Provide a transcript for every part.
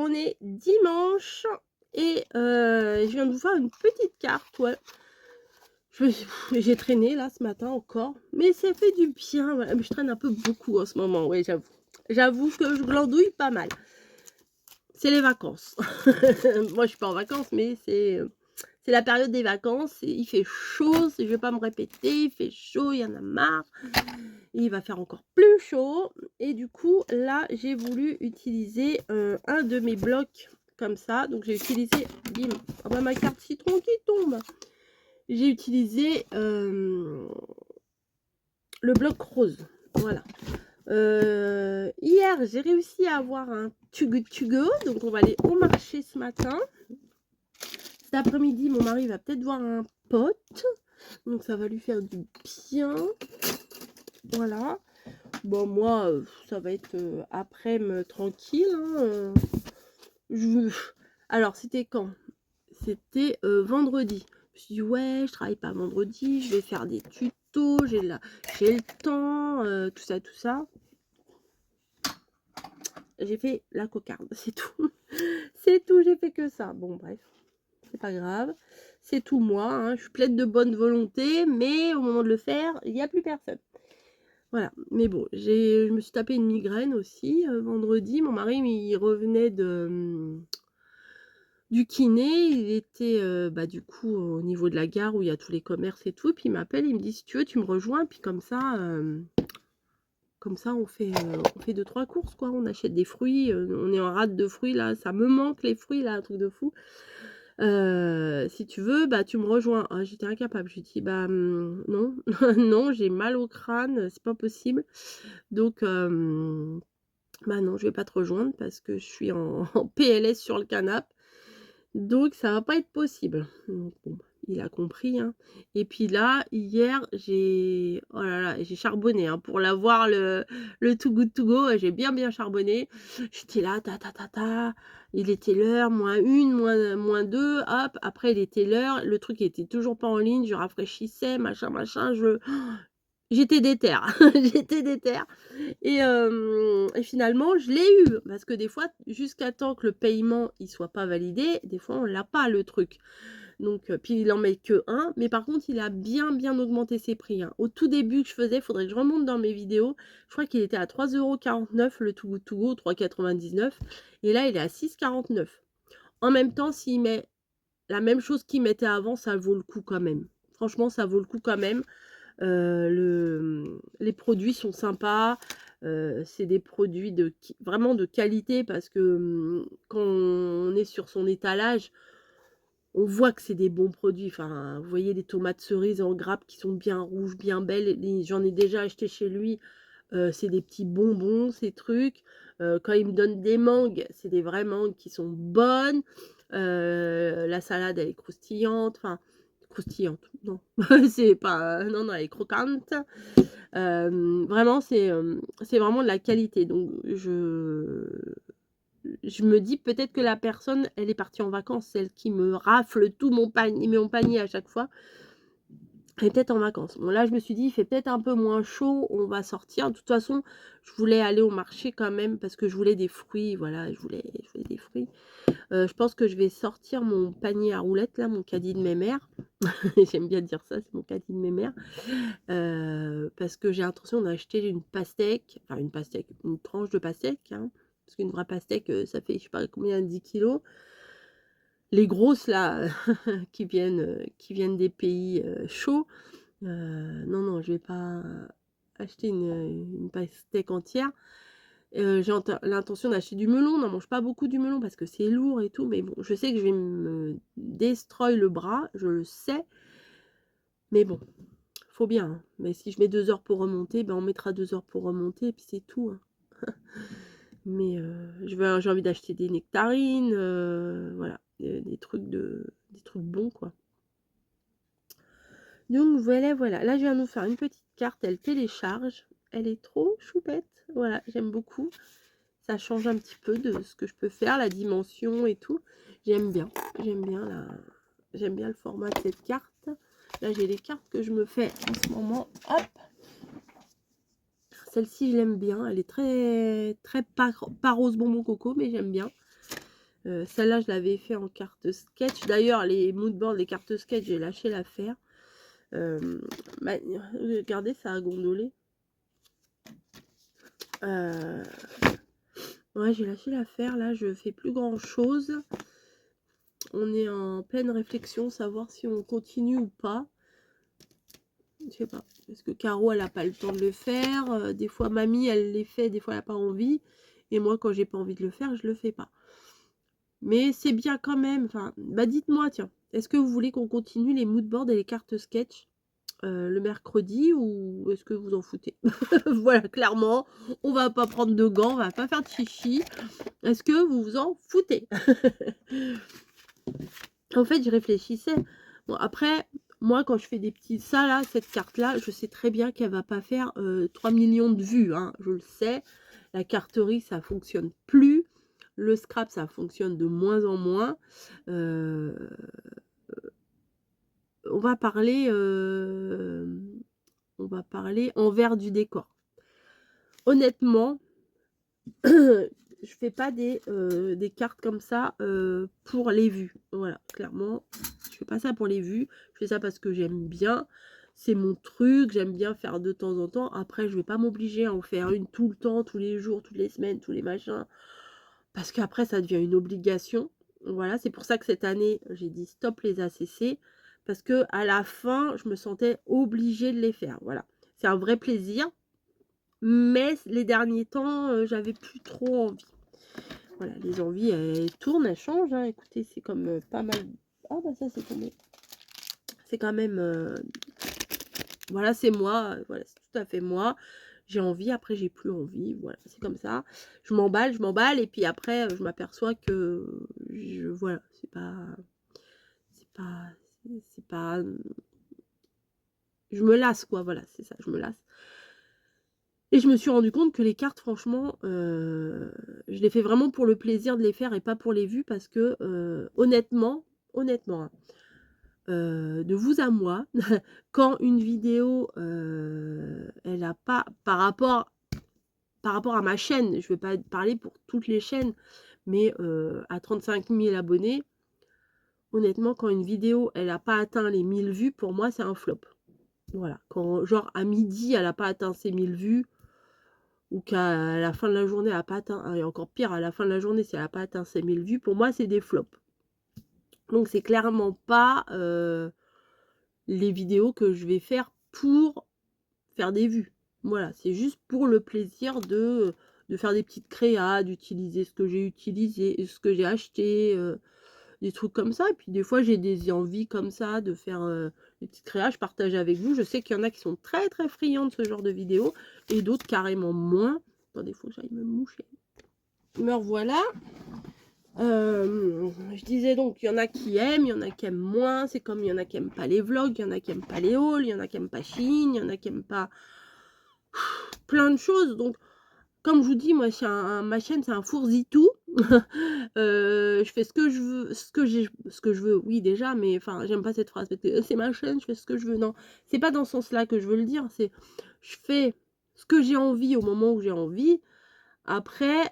on est dimanche et je viens de vous faire une petite carte, ouais. J'ai traîné là ce matin encore, mais ça fait du bien, voilà. Mais je traîne un peu beaucoup en ce moment, ouais, j'avoue. J'avoue que je glandouille pas mal. C'est les vacances. Moi, je suis pas en vacances, mais c'est la période des vacances et il fait chaud, je vais pas me répéter, il fait chaud, il y en a marre. Et il va faire encore plus chaud et du coup, là, j'ai voulu utiliser, un de mes blocs comme ça. Donc j'ai utilisé, bim, ah bah, ma carte citron qui tombe. J'ai utilisé, le bloc rose, voilà. Hier, j'ai réussi à avoir un Too Good To Go, donc on va aller au marché ce matin. Cet après-midi, mon mari va peut-être voir un pote, donc ça va lui faire du bien. Voilà. Bon, moi, ça va être après-midi tranquille. Hein, alors, c'était quand? C'était vendredi. Je me suis dit, ouais, je travaille pas vendredi, je vais faire des tutos, j'ai le temps, tout ça, tout ça. J'ai fait la cocarde, c'est tout. C'est tout, j'ai fait que ça. Bon, bref, c'est pas grave. C'est tout moi, hein. Je suis pleine de bonne volonté, mais au moment de le faire, il n'y a plus personne. Voilà, mais bon, je me suis tapé une migraine aussi vendredi. Mon mari, il revenait du kiné. Il était du coup au niveau de la gare où il y a tous les commerces et tout. Et puis il m'appelle, il me dit si tu veux, tu me rejoins. Puis comme ça, on fait 2-3 courses, quoi. On achète des fruits. On est en rate de fruits là. Ça me manque les fruits là, un truc de fou. Si tu veux, bah, tu me rejoins. Ah, j'étais incapable. Je lui dis, bah, non, non, j'ai mal au crâne, c'est pas possible. Donc, bah, non, je vais pas te rejoindre parce que je suis en PLS sur le canapé. Donc, ça va pas être possible. Donc, bon, il a compris, hein. Et puis là, hier, oh là là, j'ai charbonné, hein, pour l'avoir le Too Good To Go, j'ai bien charbonné. J'étais là, ta ta ta ta. Il était l'heure, -1, moins 2, hop. Après, il était l'heure. Le truc était toujours pas en ligne. Je rafraîchissais, machin, machin. J'étais déter. J'étais déter. Et finalement, je l'ai eu. Parce que des fois, jusqu'à temps que le paiement il soit pas validé, des fois, on l'a pas le truc. Donc, puis il en met que un. Mais par contre, il a bien augmenté ses prix, hein. Au tout début que je faisais, il faudrait que je remonte dans mes vidéos. Je crois qu'il était à 3,49 € le Too Good To Go, 3,99 €. Et là, il est à 6,49 €. En même temps, s'il met la même chose qu'il mettait avant, ça vaut le coup quand même. Franchement, ça vaut le coup quand même. Les produits sont sympas. C'est des produits vraiment de qualité parce que quand on est sur son étalage, on voit que c'est des bons produits. Enfin, vous voyez les tomates cerises en grappe qui sont bien rouges, bien belles. J'en ai déjà acheté chez lui. C'est des petits bonbons, ces trucs. Quand il me donne des mangues, c'est des vraies mangues qui sont bonnes. La salade, elle est croustillante. Enfin, croustillante, non. C'est pas, non, elle est croquante. Vraiment, c'est vraiment de la qualité. Donc, je me dis peut-être que la personne, elle est partie en vacances, celle qui me rafle tout mon panier à chaque fois. Elle est peut-être en vacances. Bon, là, je me suis dit, il fait peut-être un peu moins chaud, on va sortir. De toute façon, je voulais aller au marché quand même parce que je voulais des fruits. Voilà, je voulais des fruits. Je pense que je vais sortir mon panier à roulettes, là, mon caddie de mémère. J'aime bien dire ça, c'est mon caddie de mémère. Parce que j'ai l'intention d'acheter une pastèque, enfin une tranche de pastèque, hein, parce qu'une vraie pastèque, ça fait je sais pas combien, 10 kilos. Les grosses là, qui viennent des pays chauds, non, je vais pas acheter une pastèque entière. J'ai l'intention d'acheter du melon. On n'en mange pas beaucoup du melon parce que c'est lourd et tout, mais bon, je sais que je vais me destroy le bras, je le sais, mais bon. Faut bien, hein. Mais si je mets 2 heures pour remonter, ben on mettra 2 heures pour remonter et puis c'est tout, hein. Mais j'ai envie d'acheter des nectarines, voilà, des trucs bons, quoi. Donc voilà. Là, je viens de nous faire une petite carte, elle télécharge. Elle est trop choupette. Voilà, j'aime beaucoup. Ça change un petit peu de ce que je peux faire, la dimension et tout. J'aime bien le format de cette carte. Là, j'ai les cartes que je me fais en ce moment. Hop! Celle-ci, je l'aime bien. Elle est très, très pas rose bonbon coco, mais j'aime bien. Celle-là, je l'avais fait en carte sketch. D'ailleurs, les moodboards, les cartes sketch, j'ai lâché l'affaire. Regardez, ça a gondolé. Ouais, j'ai lâché l'affaire. Là, je fais plus grand-chose. On est en pleine réflexion, savoir si on continue ou pas. Je sais pas. Parce que Caro, elle n'a pas le temps de le faire. Des fois, mamie, elle les fait. Des fois, elle n'a pas envie. Et moi, quand j'ai pas envie de le faire, je le fais pas. Mais c'est bien quand même. Enfin, bah dites-moi, tiens. Est-ce que vous voulez qu'on continue les moodboards et les cartes sketch le mercredi ou est-ce que vous en foutez? Voilà, clairement, on va pas prendre de gants, on va pas faire de chichi. Est-ce que vous vous en foutez? En fait, je réfléchissais. Bon, après, moi, quand je fais des petits... Ça, là, cette carte-là, je sais très bien qu'elle va pas faire 3 millions de vues. Hein, je le sais. La carterie, ça fonctionne plus. Le scrap, ça fonctionne de moins en moins. On va parler envers du décor. Honnêtement, je fais pas des cartes comme ça pour les vues. Voilà, clairement, je fais pas ça pour les vues. Je fais ça parce que j'aime bien. C'est mon truc, j'aime bien faire de temps en temps. Après, je vais pas m'obliger à en faire une tout le temps, tous les jours, toutes les semaines, tous les machins. Parce qu'après, ça devient une obligation. Voilà, c'est pour ça que cette année, j'ai dit stop les ACC. Parce que à la fin, je me sentais obligée de les faire. Voilà, c'est un vrai plaisir. Mais les derniers temps, j'avais plus trop envie. Voilà, les envies, elles tournent, elles changent. Hein. Écoutez, c'est comme pas mal... Ah bah ça, c'est tombé. C'est quand même... Voilà, c'est moi. Voilà, c'est tout à fait moi. J'ai envie, après j'ai plus envie. Voilà, c'est comme ça. Je m'emballe. Et puis après, je m'aperçois que... Voilà, c'est pas... C'est pas... Je me lasse, quoi. Voilà, c'est ça, je me lasse. Et je me suis rendu compte que les cartes, franchement, je les fais vraiment pour le plaisir de les faire et pas pour les vues parce que, honnêtement, hein, de vous à moi, quand une vidéo, elle a pas, par rapport à ma chaîne, je vais pas parler pour toutes les chaînes, mais à 35 000 abonnés, honnêtement, quand une vidéo, elle a pas atteint les 1000 vues, pour moi, c'est un flop. Voilà, quand genre à midi, elle a pas atteint ses 1000 vues, ou qu'à la fin de la journée, elle n'a pas atteint, et encore pire, à la fin de la journée, si elle n'a pas atteint 5000 vues, pour moi, c'est des flops. Donc, c'est clairement pas les vidéos que je vais faire pour faire des vues. Voilà, c'est juste pour le plaisir de faire des petites créas, d'utiliser ce que j'ai utilisé, ce que j'ai acheté, des trucs comme ça. Et puis, des fois, j'ai des envies comme ça de faire des petites créas. Je partage avec vous. Je sais qu'il y en a qui sont très, très friands de ce genre de vidéos et d'autres carrément moins. Attendez, il faut que j'aille me moucher. Me revoilà. Je disais donc, il y en a qui aiment, il y en a qui aiment moins. C'est comme il y en a qui aiment pas les vlogs, il y en a qui aiment pas les hauls, il y en a qui aiment pas Chine, il y en a qui aiment pas plein de choses. Donc, comme je vous dis, moi, ma chaîne, c'est un fourzi-tout. Je fais ce que je veux, ce que je veux, oui, déjà, mais enfin, j'aime pas cette phrase, parce que c'est ma chaîne, je fais ce que je veux. Non, c'est pas dans ce sens-là que je veux le dire, c'est je fais ce que j'ai envie au moment où j'ai envie. Après,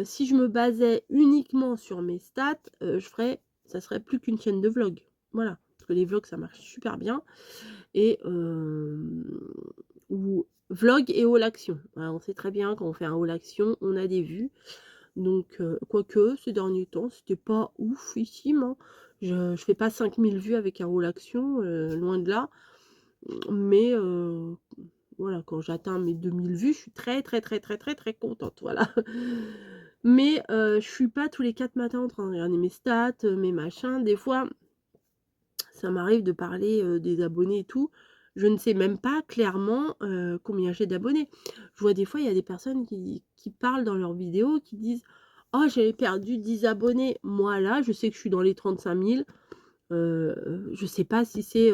si je me basais uniquement sur mes stats, ça serait plus qu'une chaîne de vlog. Voilà, parce que les vlogs, ça marche super bien. Et ou vlog et haul action. Voilà, on sait très bien quand on fait un haul action, on a des vues. Donc, quoique, ces derniers temps, c'était pas oufissime. Hein. Je fais pas 5000 vues avec un haul action, loin de là. Mais voilà, quand j'atteins mes 2000 vues, je suis très, très, très, très, très, très contente. Voilà. Mais je suis pas tous les 4 matins en train de regarder mes stats, mes machins. Des fois, ça m'arrive de parler des abonnés et tout. Je ne sais même pas clairement combien j'ai d'abonnés. Je vois des fois, il y a des personnes qui parlent dans leurs vidéos, qui disent « Oh, j'avais perdu 10 abonnés. » Moi, là, je sais que je suis dans les 35 000. Je sais pas si c'est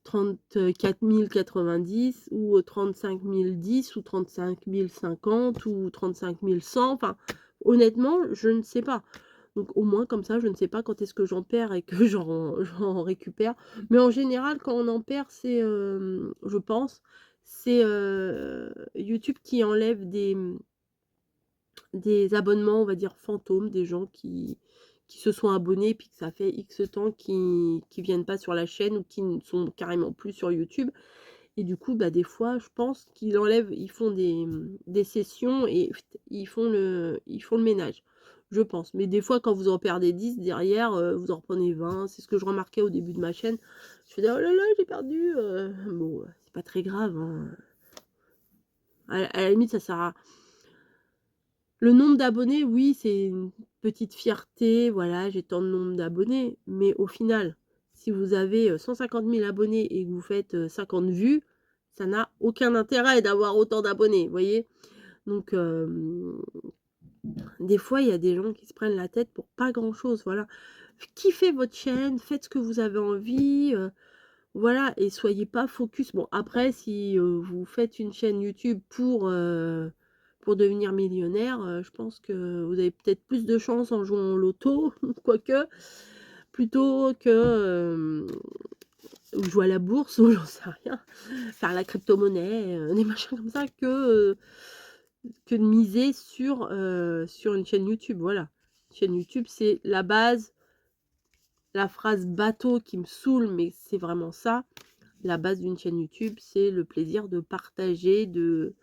34 090 ou 35 010 ou 35 050 ou 35 100. Enfin, honnêtement, je ne sais pas. Donc au moins comme ça, je ne sais pas quand est-ce que j'en perds et que j'en récupère. Mais en général, quand on en perd, c'est, je pense, c'est YouTube qui enlève des abonnements, on va dire fantômes, des gens qui qui se sont abonnés, puis que ça fait X temps qui viennent pas sur la chaîne ou qui ne sont carrément plus sur YouTube. Et du coup, bah, des fois, je pense qu'ils enlèvent, ils font des sessions et ils font le ménage. Je pense. Mais des fois, quand vous en perdez 10 derrière, vous en reprenez 20. C'est ce que je remarquais au début de ma chaîne. Je faisais: «Oh là là, j'ai perdu», bon, c'est pas très grave, hein. À la limite, ça sert à le nombre d'abonnés, oui, c'est une petite fierté, voilà, j'ai tant de nombre d'abonnés. Mais au final, si vous avez, 150 000 abonnés et que vous faites, 50 vues, ça n'a aucun intérêt d'avoir autant d'abonnés, vous voyez? Donc des fois, il y a des gens qui se prennent la tête pour pas grand-chose, voilà. Kiffez votre chaîne, faites ce que vous avez envie, voilà, et soyez pas focus. Bon, après, si, vous faites une chaîne YouTube pour devenir millionnaire, je pense que vous avez peut-être plus de chance en jouant au loto, quoique, plutôt que, ou jouer à la bourse ou j'en sais rien, faire la crypto-monnaie, des machins comme ça, que de miser sur une chaîne YouTube, voilà. Une chaîne YouTube, c'est la base, la phrase bateau qui me saoule, mais c'est vraiment ça. La base d'une chaîne YouTube, c'est le plaisir de partager, de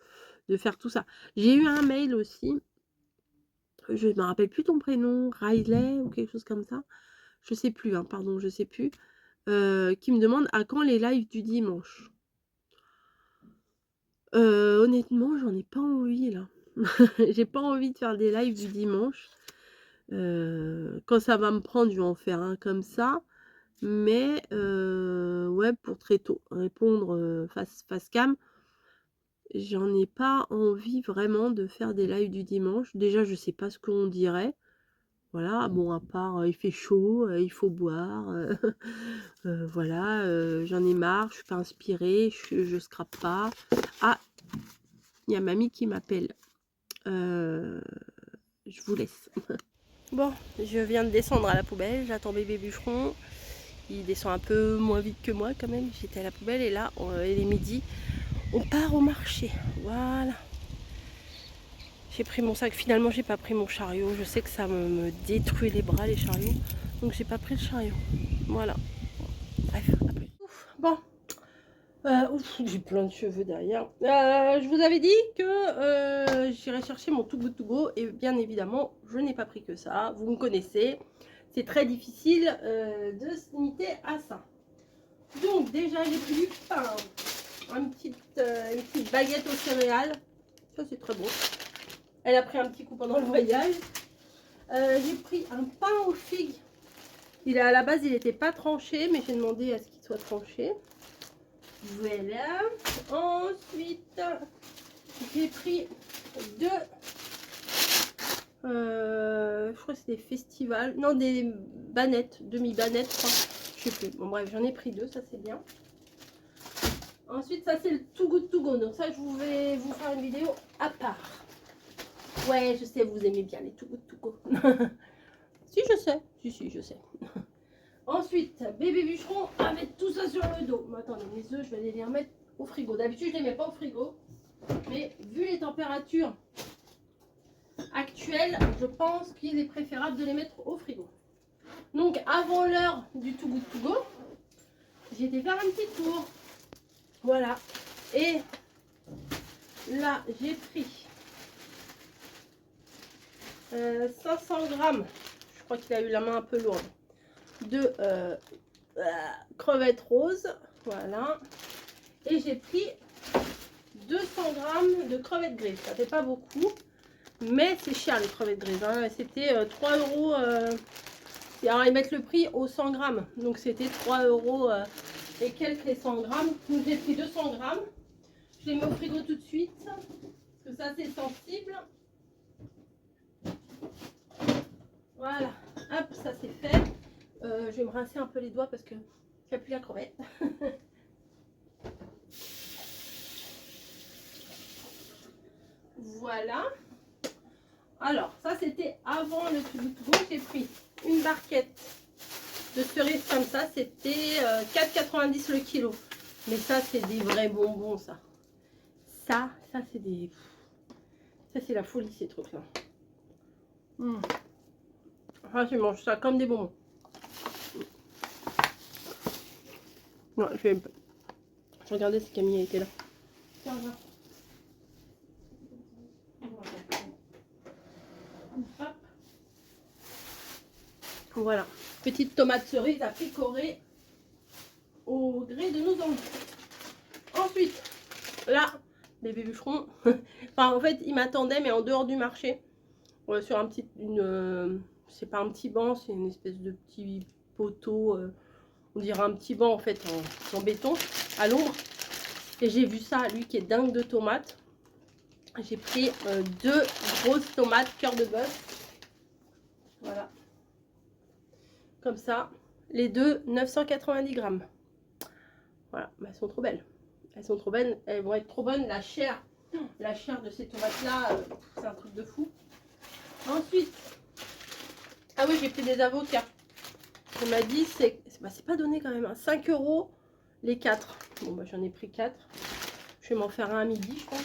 faire tout ça. J'ai eu un mail aussi, je ne me rappelle plus ton prénom, Riley ou quelque chose comme ça. Je sais plus, hein, pardon, je sais plus. Qui me demande à quand les lives du dimanche. Honnêtement, j'en ai pas envie là. J'ai pas envie de faire des lives du dimanche. Quand ça va me prendre, je vais en faire un comme ça. Mais ouais, pour très tôt répondre face cam, j'en ai pas envie vraiment de faire des lives du dimanche. Déjà, je sais pas ce qu'on dirait. Voilà, bon, à part il fait chaud, il faut boire, voilà, j'en ai marre, je suis pas inspirée, je scrape pas. Ah, il y a mamie qui m'appelle. Je vous laisse. Bon, je viens de descendre à la poubelle, j'attends bébé bûcheron. Il descend un peu moins vite que moi quand même. J'étais à la poubelle et là, il est midi. On part au marché. Voilà. J'ai pris mon sac. Finalement, j'ai pas pris mon chariot. Je sais que ça me détruit les bras, les chariots. Donc, j'ai pas pris le chariot. Voilà. Bref, après. Bon. J'ai plein de cheveux derrière. Je vous avais dit que j'irais chercher mon Too Good To Go. Et bien évidemment, je n'ai pas pris que ça. Vous me connaissez. C'est très difficile de se limiter à ça. Donc, déjà, j'ai pris du pain. Une petite baguette aux céréales. Ça, c'est très bon. Elle a pris un petit coup pendant le voyage. J'ai pris un pain aux figues. À la base, il n'était pas tranché, mais j'ai demandé à ce qu'il soit tranché. Voilà. Ensuite, j'ai pris deux. Je crois que c'est des festivals. Non, des banettes, demi-banettes, je crois. Je sais plus. Bon, bref, j'en ai pris deux, ça c'est bien. Ensuite, ça c'est le Too Good To Go. Donc, ça, je vais vous faire une vidéo à part. Ouais, je sais, vous aimez bien les Too Good To Go. Si, je sais. Si, je sais. Ensuite, bébé bûcheron avec tout ça sur le dos. Mais attendez, mes œufs, je vais aller les remettre au frigo. D'habitude, je ne les mets pas au frigo. Mais vu les températures actuelles, je pense qu'il est préférable de les mettre au frigo. Donc, avant l'heure du Too Good To Go, j'ai été faire un petit tour. Voilà. Et là, j'ai pris 500 grammes. Je crois qu'il a eu la main un peu lourde. De crevettes roses. Voilà. Et j'ai pris 200 grammes de crevettes grises. Ça fait pas beaucoup. Mais c'est cher les crevettes grises. Hein. C'était 3 euros. Alors ils mettent le prix aux 100 grammes. Donc c'était 3 euros et quelques les 100 grammes. Donc j'ai pris 200 grammes. Je les mets au frigo tout de suite. Parce que ça c'est sensible. Voilà. Hop, ça c'est fait. Je vais me rincer un peu les doigts parce que il n'y a plus la crevette. Voilà. Alors, ça c'était avant le Too Good To Go. J'ai pris une barquette de cerises comme ça. C'était 4,90 le kilo. Mais ça, c'est des vrais bonbons, ça. Ça c'est des... Ça, c'est la folie, ces trucs-là. Ah, je mange ça comme des bonbons. Non, je regardais si Camille était là. Tiens, viens. Hop. Voilà, petite tomate cerise à picorer au gré de nos envies. Ensuite, là, bébé bûcheron. Enfin, en fait, il m'attendait, mais en dehors du marché, sur un petit, c'est pas un petit banc, c'est une espèce de petit poteau. On dirait un petit banc en fait en béton à l'ombre. Et j'ai vu ça, lui qui est dingue de tomates. J'ai pris 2 grosses tomates cœur de bœuf. Voilà. Comme ça. Les deux, 990 grammes. Voilà, bah, elles sont trop belles. Elles sont trop belles, elles vont être trop bonnes. La chair de ces tomates-là, c'est un truc de fou. Ensuite, ah oui, j'ai pris des avocats. On m'a dit, c'est pas donné quand même, hein, 5 € les 4. Bon, bah j'en ai pris 4. Je vais m'en faire un à midi, je pense.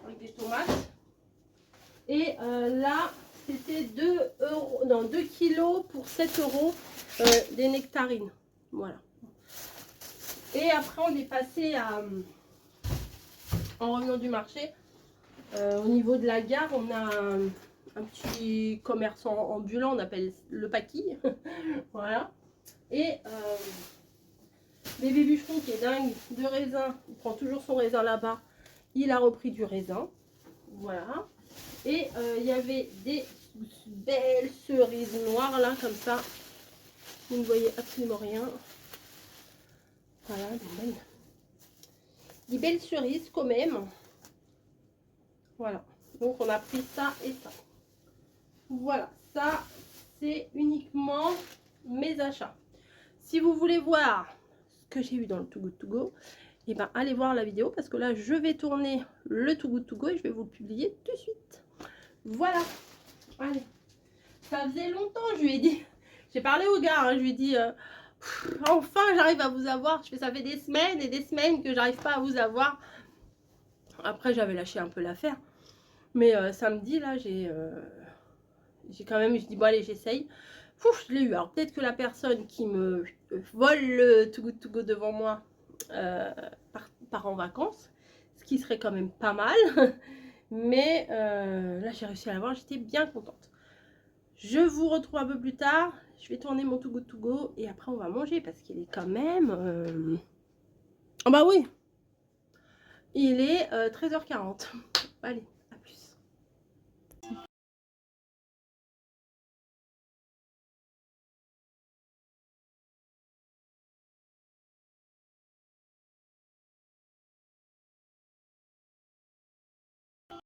Avec des tomates. Et là, c'était 2 €, non, 2 kilos pour 7 € des nectarines. Voilà. Et après, on est passé à, en revenant du marché, au niveau de la gare, on a un petit commerçant ambulant, on appelle le paquis. Voilà. Et bébé bûcheron qui est dingue de raisin, il prend toujours son raisin là-bas. Il a repris du raisin. Voilà. Et il y avait des belles cerises noires là, comme ça. Vous ne voyez absolument rien. Voilà, des belles cerises quand même. Voilà. Donc on a pris ça et ça. Voilà, ça c'est uniquement mes achats. Si vous voulez voir ce que j'ai eu dans le Too Good To Go, et ben allez voir la vidéo parce que là je vais tourner le Too Good To Go et je vais vous le publier tout de suite. Voilà. Allez. Ça faisait longtemps, je lui ai dit. J'ai parlé au gars, hein, je lui ai dit enfin j'arrive à vous avoir. Ça fait des semaines et des semaines que j'arrive pas à vous avoir. Après j'avais lâché un peu l'affaire. Mais samedi là j'ai quand même, je dis bon allez j'essaye. Je l'ai eu. Alors peut-être que la personne qui me vole le Too Good To Go devant moi part en vacances. Ce qui serait quand même pas mal. Mais là j'ai réussi à l'avoir, j'étais bien contente. Je vous retrouve un peu plus tard. Je vais tourner mon Too Good To Go et après on va manger parce qu'il est quand même... Ah bah oui, il est 13h40. Allez.